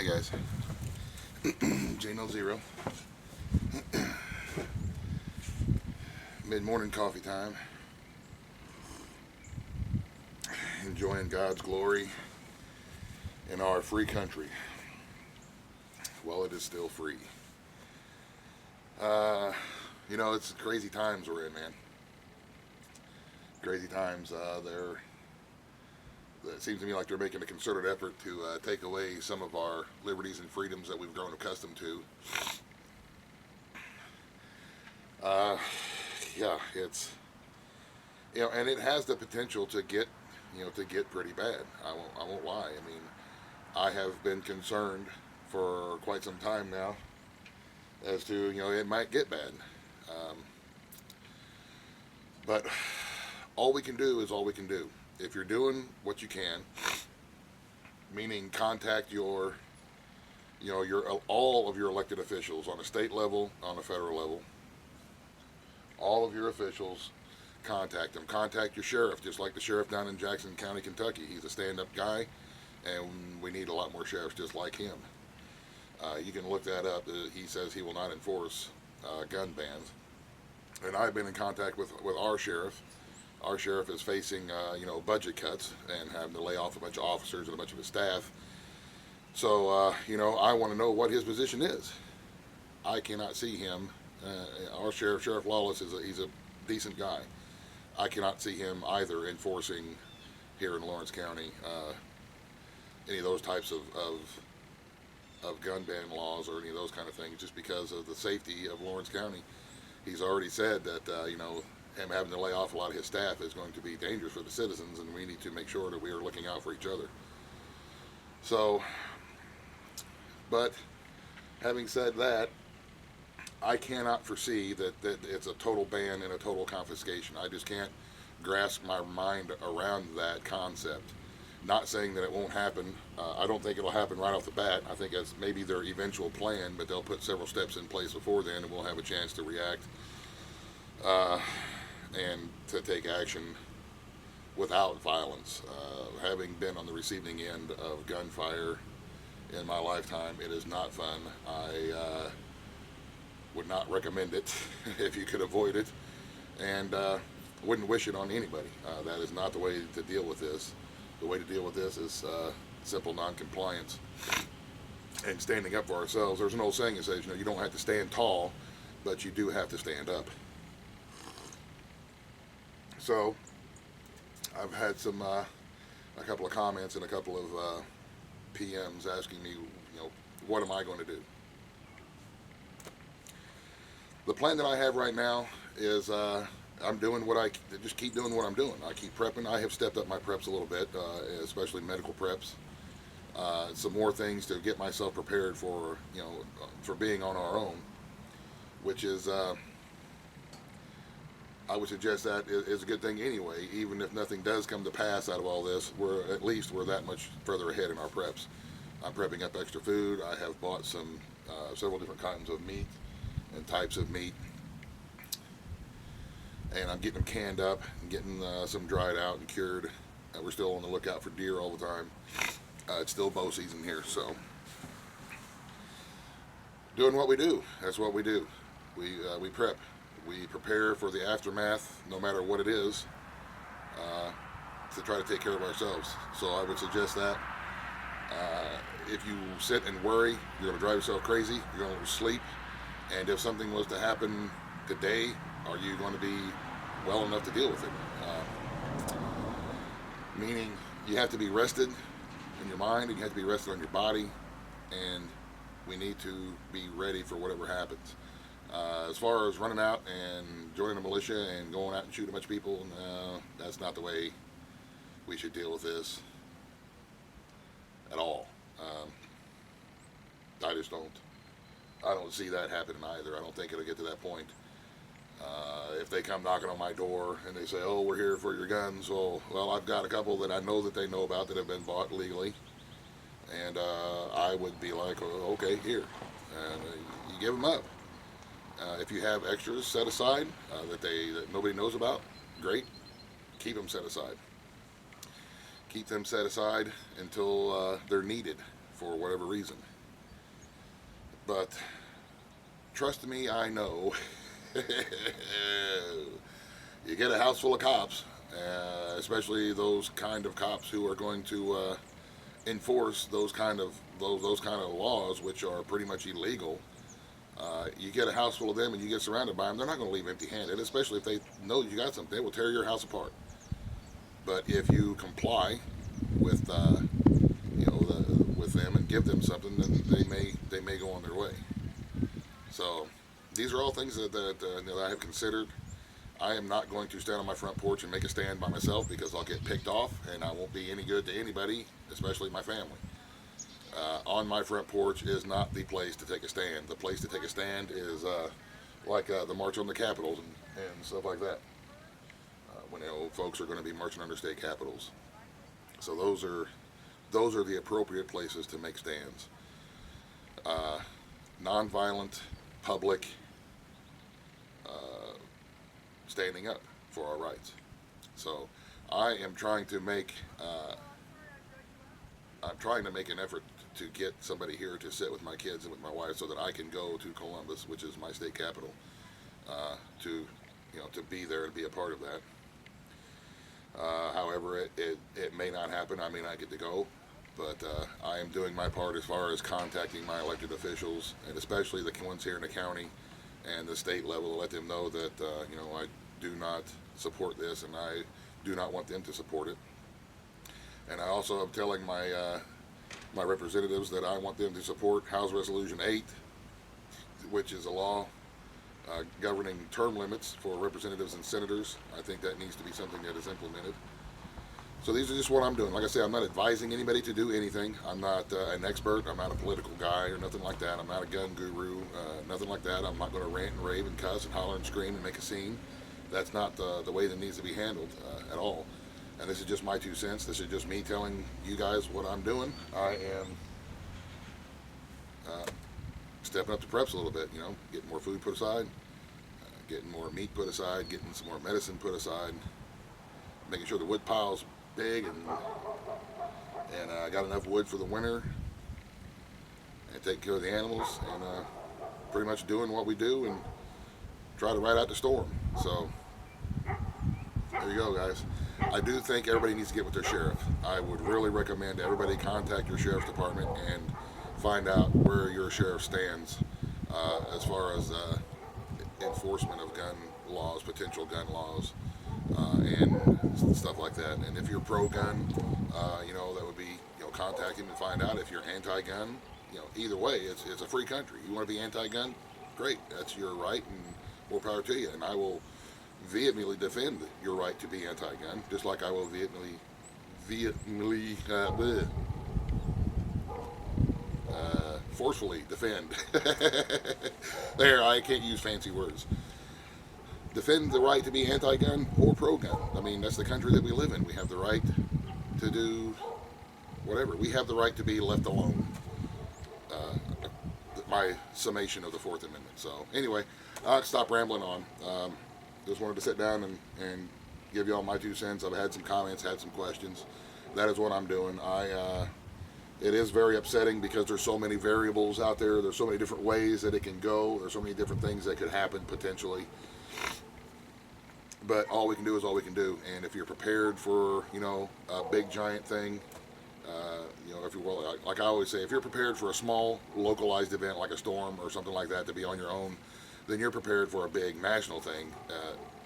Hey guys, J0, mid-morning coffee time, enjoying God's glory in our free country while it is still free. Uh, it's crazy times we're in, man. Crazy times. It seems to me like they're making a concerted effort to take away some of our liberties and freedoms that we've grown accustomed to. Uh, yeah, it's and it has the potential to get pretty bad. I won't lie. I mean, I have been concerned for quite some time now as to it might get bad. Um, but all we can do is all we can do. If you're doing what you can, meaning contact your all of your elected officials on a state level, on a federal level, all of your officials, contact them. Contact your sheriff, just like the sheriff down in Jackson County, Kentucky. He's a stand-up guy, and we need a lot more sheriffs just like him. You can look that up. He says he will not enforce gun bans, and I've been in contact with our sheriff. Our sheriff is facing, budget cuts and having to lay off a bunch of officers and a bunch of his staff. So, I want to know what his position is. I cannot see him. Our Sheriff Lawless, he's a decent guy. I cannot see him either enforcing here in Lawrence County any of those types of gun ban laws or any of those kind of things, just because of the safety of Lawrence County. He's already said that, him having to lay off a lot of his staff is going to be dangerous for the citizens, and we need to make sure that we are looking out for each other. So, but having said that, I cannot foresee that it's a total ban and a total confiscation. I just can't grasp my mind around that concept. Not saying that it won't happen. I don't think it'll happen right off the bat. I think that's maybe their eventual plan, but they'll put several steps in place before then, and we'll have a chance to react and to take action without violence. Having been on the receiving end of gunfire in my lifetime, it is not fun. I would not recommend it if you could avoid it, and wouldn't wish it on anybody. That is not the way to deal with this. The way to deal with this is simple non-compliance and standing up for ourselves. There's an old saying that says, you don't have to stand tall, but you do have to stand up. So, I've had a couple of comments and a couple of PMs asking me, what am I going to do? The plan that I have right now is I'm doing just keep doing what I'm doing. I keep prepping. I have stepped up my preps a little bit, especially medical preps. Some more things to get myself prepared for being on our own, which is I would suggest that is a good thing anyway. Even if nothing does come to pass out of all this, we're that much further ahead in our preps. I'm prepping up extra food. I have bought several different kinds of meat and types of meat, and I'm getting them canned up and getting some dried out and cured. We're still on the lookout for deer all the time. It's still bow season here, so doing what we do. That's what we do. We prep. We prepare for the aftermath, no matter what it is, to try to take care of ourselves. So I would suggest that if you sit and worry, you're going to drive yourself crazy. You're going to lose sleep. And if something was to happen today, are you going to be well enough to deal with it? Meaning you have to be rested in your mind, and you have to be rested on your body, and we need to be ready for whatever happens. As far as running out and joining a militia and going out and shooting a bunch of people, that's not the way we should deal with this at all. I don't see that happening either. I don't think it'll get to that point. If they come knocking on my door and they say, "Oh, we're here for your guns," well, I've got a couple that I know that they know about that have been bought legally, and I would be like, "Oh, okay, here," and you give them up. If you have extras set aside that nobody knows about, great. Keep them set aside. Keep them set aside until they're needed for whatever reason. But trust me, I know. You get a house full of cops, especially those kind of cops who are going to enforce those kind of laws, which are pretty much illegal. You get a house full of them, and you get surrounded by them. They're not going to leave empty-handed, especially if they know you got something. They will tear your house apart. But if you comply with with them and give them something, then they may go on their way. So these are all things that I have considered. I am not going to stand on my front porch and make a stand by myself, because I'll get picked off and I won't be any good to anybody, especially my family. On my front porch is not the place to take a stand. The place to take a stand is like the March on the Capitol and stuff like that. When folks are going to be marching under state capitals. So those are the appropriate places to make stands. Nonviolent, public, standing up for our rights. So I am trying to make an effort to get somebody here to sit with my kids and with my wife, so that I can go to Columbus, which is my state capital, to be there and be a part of that. However, it may not happen. I may not get to go, but I am doing my part as far as contacting my elected officials, and especially the ones here in the county and the state level, to let them know that I do not support this, and I do not want them to support it. And I also am telling my representatives that I want them to support House Resolution 8, which is a law governing term limits for representatives and senators. I think that needs to be something that is implemented. So these are just what I'm doing. Like I say, I'm not advising anybody to do anything. I'm not an expert. I'm not a political guy or nothing like that. I'm not a gun guru, nothing like that. I'm not going to rant and rave and cuss and holler and scream and make a scene. That's not the way that needs to be handled at all. And this is just my 2 cents. This is just me telling you guys what I'm doing. I am stepping up the preps a little bit, getting more food put aside, getting more meat put aside, getting some more medicine put aside, making sure the wood pile's big, and I got enough wood for the winter, and taking care of the animals, and pretty much doing what we do and try to ride out the storm. So there you go, guys. I do think everybody needs to get with their sheriff. I would really recommend everybody contact your sheriff's department and find out where your sheriff stands as far as enforcement of gun laws, potential gun laws, and stuff like that. And if you're pro-gun, that would be, contact him and find out. If you're anti-gun, either way, it's a free country. You want to be anti-gun? Great, that's your right, and more power to you. And I will vehemently defend your right to be anti-gun, just like I will forcefully defend. There, I can't use fancy words. Defend the right to be anti-gun or pro-gun. I mean, that's the country that we live in. We have the right to do whatever. We have the right to be left alone. My summation of the Fourth Amendment. So anyway, I'll stop rambling on. Just wanted to sit down and give y'all my 2 cents. I've had some comments, had some questions. That is what I'm doing. It is very upsetting because there's so many variables out there. There's so many different ways that it can go. There's so many different things that could happen potentially. But all we can do is all we can do. And if you're prepared for, a big giant thing, if you will, like I always say, if you're prepared for a small localized event like a storm or something like that to be on your own, then you're prepared for a big national thing,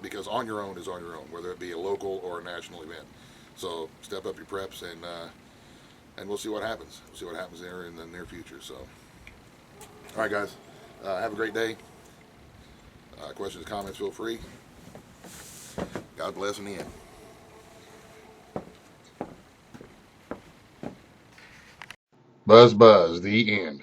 because on your own is on your own, whether it be a local or a national event. So step up your preps, and we'll see what happens. We'll see what happens there in the near future. So, all right, guys, have a great day. Questions, comments, feel free. God bless in the end. Buzz, the end.